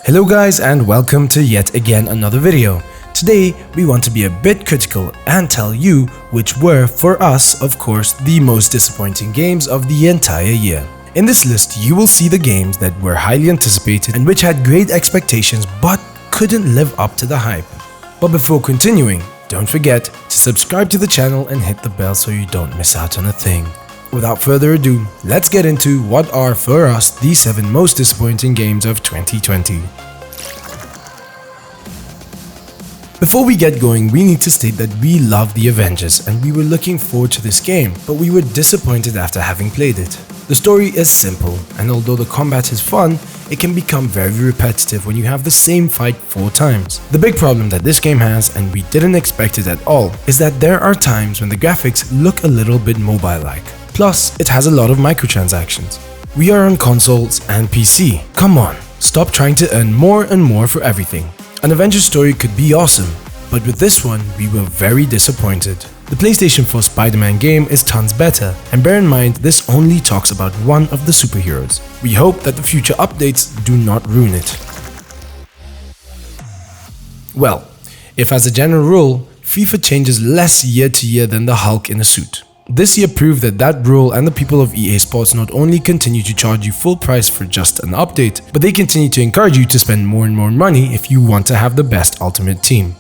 Hello guys and welcome to yet again another video. Today we want to be a bit critical and tell you which were, for us of course, the most disappointing games of the entire year. In this list you will see the games that were highly anticipated and which had great expectations but couldn't live up to the hype. But before continuing, don't forget to subscribe to the channel and hit the bell so you don't miss out on a thing. Without further ado, let's get into what are for us the 7 most disappointing games of 2020. Before we get going, we need to state that we love the Avengers and we were looking forward to this game, but we were disappointed after having played it. The story is simple, and although the combat is fun, it can become very repetitive when you have the same fight 4 times. The big problem that this game has, and we didn't expect it at all, is that there are times when the graphics look a little bit mobile-like. Plus, it has a lot of microtransactions. We are on consoles and PC. Come on, stop trying to earn more and more for everything. An Avengers story could be awesome, but with this one, we were very disappointed. The PlayStation 4 Spider-Man game is tons better, and bear in mind this only talks about one of the superheroes. We hope that the future updates do not ruin it. Well, if as a general rule, FIFA changes less year to year than the Hulk in a suit. This year proved that rule, and the people of EA Sports not only continue to charge you full price for just an update, but they continue to encourage you to spend more and more money if you want to have the best ultimate team.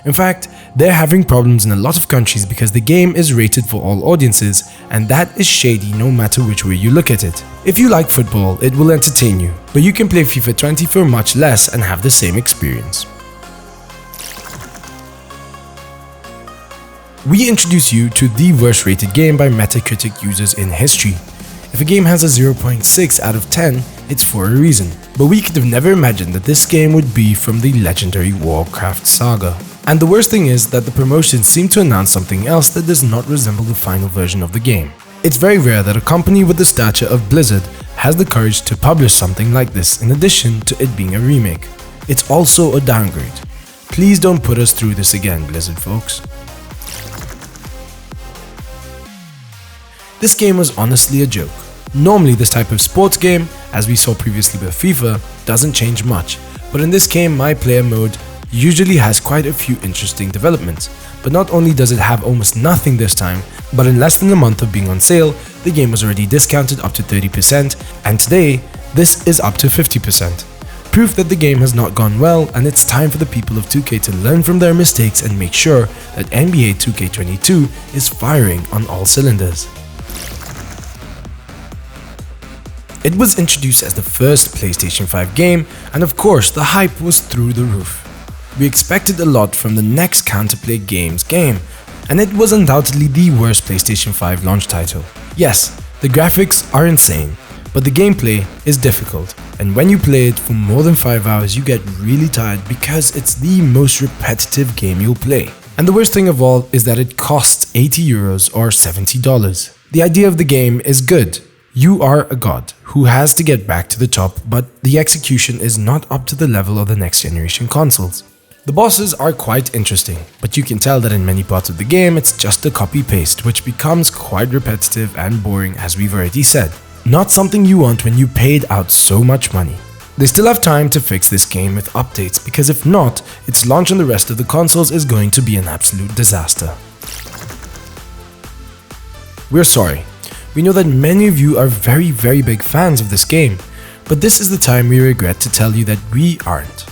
In fact, they're having problems in a lot of countries because the game is rated for all audiences, and that is shady no matter which way you look at it. If you like football, it will entertain you, but you can play FIFA 20 for much less and have the same experience. We introduce you to the worst rated game by Metacritic users in history. If a game has a 0.6 out of 10, it's for a reason. But we could have never imagined that this game would be from the legendary Warcraft saga. And the worst thing is that the promotions seem to announce something else that does not resemble the final version of the game. It's very rare that a company with the stature of Blizzard has the courage to publish something like this in addition to it being a remake. It's also a downgrade. Please don't put us through this again, Blizzard folks. This game was honestly a joke. Normally this type of sports game, as we saw previously with FIFA, doesn't change much, but in this game my player mode usually has quite a few interesting developments. But not only does it have almost nothing this time, but in less than a month of being on sale, the game was already discounted up to 30%, and today this is up to 50%. Proof that the game has not gone well, and it's time for the people of 2K to learn from their mistakes and make sure that NBA 2K22 is firing on all cylinders. It was introduced as the first PlayStation 5 game, and of course the hype was through the roof. We expected a lot from the next Counterplay Games game, and it was undoubtedly the worst PlayStation 5 launch title. Yes, the graphics are insane, but the gameplay is difficult, and when you play it for more than 5 hours you get really tired because it's the most repetitive game you'll play. And the worst thing of all is that it costs €80 or $70. The idea of the game is good. You are a god who has to get back to the top, but the execution is not up to the level of the next generation consoles. The bosses are quite interesting, but you can tell that in many parts of the game it's just a copy-paste, which becomes quite repetitive and boring, as we've already said. Not something you want when you paid out so much money. They still have time to fix this game with updates, because if not, its launch on the rest of the consoles is going to be an absolute disaster. We're sorry. We know that many of you are very big fans of this game, but this is the time we regret to tell you that we aren't.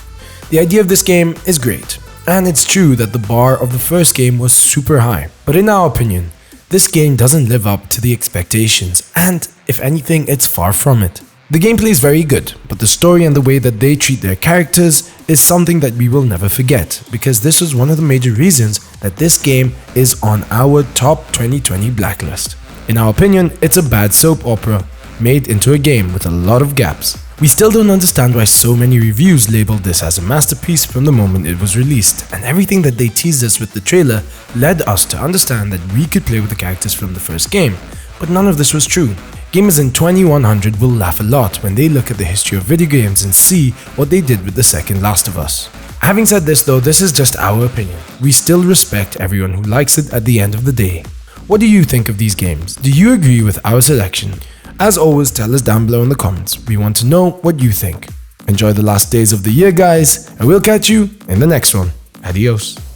The idea of this game is great, and it's true that the bar of the first game was super high, but in our opinion, this game doesn't live up to the expectations, and if anything, it's far from it. The gameplay is very good, but the story and the way that they treat their characters is something that we will never forget, because this was one of the major reasons that this game is on our top 2020 blacklist. In our opinion, it's a bad soap opera made into a game with a lot of gaps. We still don't understand why so many reviews labeled this as a masterpiece from the moment it was released, and everything that they teased us with the trailer led us to understand that we could play with the characters from the first game, but none of this was true. Gamers in 2100 will laugh a lot when they look at the history of video games and see what they did with the second Last of Us. Having said this though, this is just our opinion. We still respect everyone who likes it at the end of the day. What do you think of these games? Do you agree with our selection? As always, tell us down below in the comments. We want to know what you think. Enjoy the last days of the year, guys, and we'll catch you in the next one. Adios.